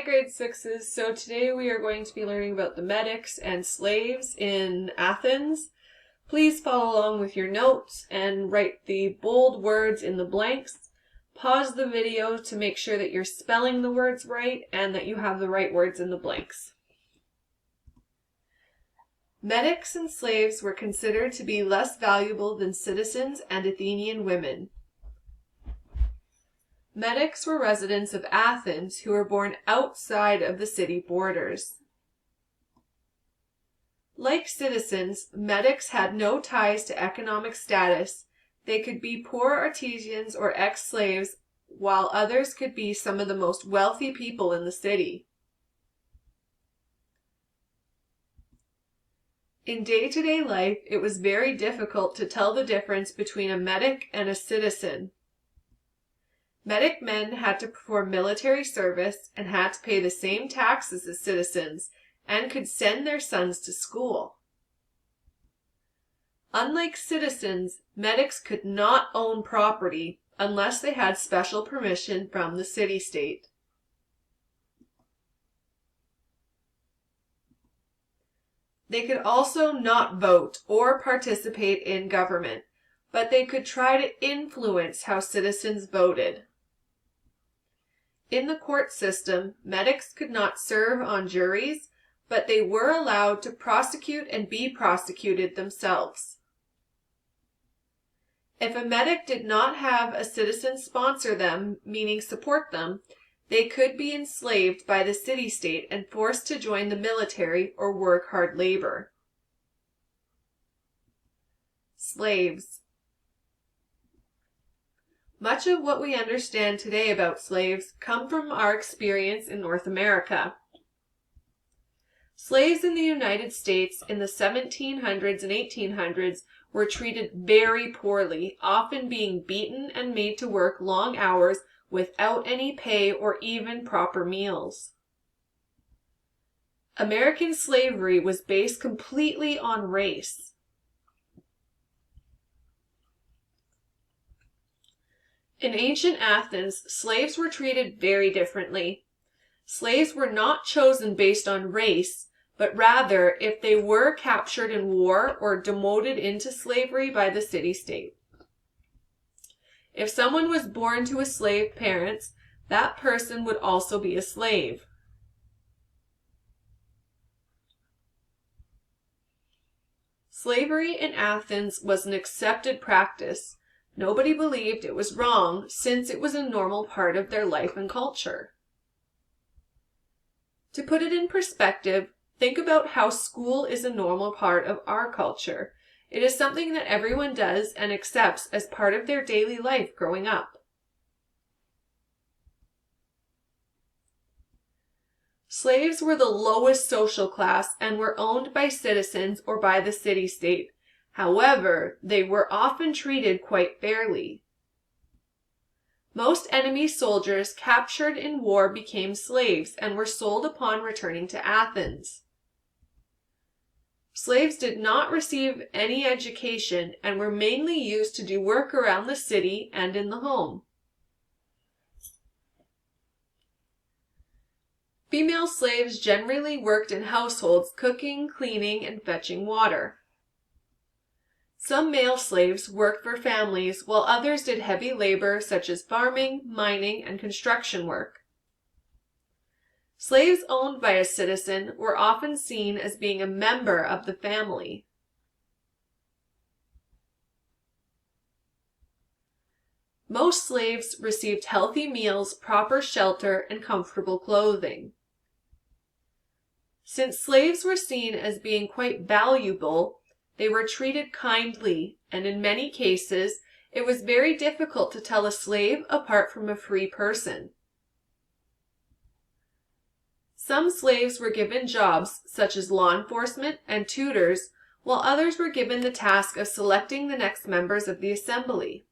grade 6s. So today we are going to be learning about the Metics and slaves in Athens. Please follow along with your notes and write the bold words in the blanks. Pause the video to make sure that you're spelling the words right and that you have the right words in the blanks. Metics and slaves were considered to be less valuable than citizens and Athenian women. Metics were residents of Athens who were born outside of the city borders. Like citizens, Metics had no ties to economic status. They could be poor artisans or ex-slaves, while others could be some of the most wealthy people in the city. In day-to-day life, it was very difficult to tell the difference between a Metic and a citizen. Metic men had to perform military service and had to pay the same taxes as citizens and could send their sons to school. Unlike citizens, Metics could not own property unless they had special permission from the city-state. They could also not vote or participate in government, but they could try to influence how citizens voted. In the court system, Metics could not serve on juries, but they were allowed to prosecute and be prosecuted themselves. If a Metic did not have a citizen sponsor them, meaning support them, they could be enslaved by the city-state and forced to join the military or work hard labor. Slaves. Much of what we understand today about slaves come from our experience in North America. Slaves in the United States in the 1700s and 1800s were treated very poorly, often being beaten and made to work long hours without any pay or even proper meals. American slavery was based completely on race. In ancient Athens, slaves were treated very differently. Slaves were not chosen based on race, but rather if they were captured in war or demoted into slavery by the city-state. If someone was born to a slave parents, that person would also be a slave. Slavery in Athens was an accepted practice. Nobody believed it was wrong since it was a normal part of their life and culture. To put it in perspective, think about how school is a normal part of our culture. It is something that everyone does and accepts as part of their daily life growing up. Slaves were the lowest social class and were owned by citizens or by the city-state. However, they were often treated quite fairly. Most enemy soldiers captured in war became slaves and were sold upon returning to Athens. Slaves did not receive any education and were mainly used to do work around the city and in the home. Female slaves generally worked in households, cooking, cleaning, and fetching water. Some male slaves worked for families, while others did heavy labor such as farming, mining, and construction work. Slaves owned by a citizen were often seen as being a member of the family. Most slaves received healthy meals, proper shelter, and comfortable clothing. Since slaves were seen as being quite valuable, they were treated kindly, and in many cases, it was very difficult to tell a slave apart from a free person. Some slaves were given jobs such as law enforcement and tutors, while others were given the task of selecting the next members of the assembly.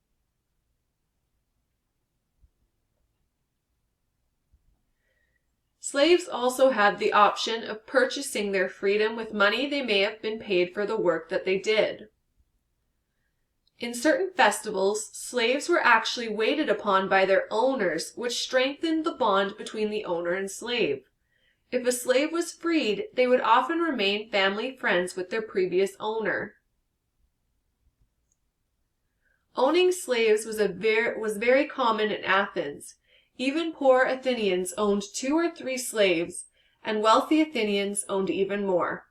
Slaves also had the option of purchasing their freedom with money they may have been paid for the work that they did. In certain festivals, slaves were actually waited upon by their owners, which strengthened the bond between the owner and slave. If a slave was freed, they would often remain family friends with their previous owner. Owning slaves was very common in Athens. Even poor Athenians owned 2 or 3 slaves, and wealthy Athenians owned even more.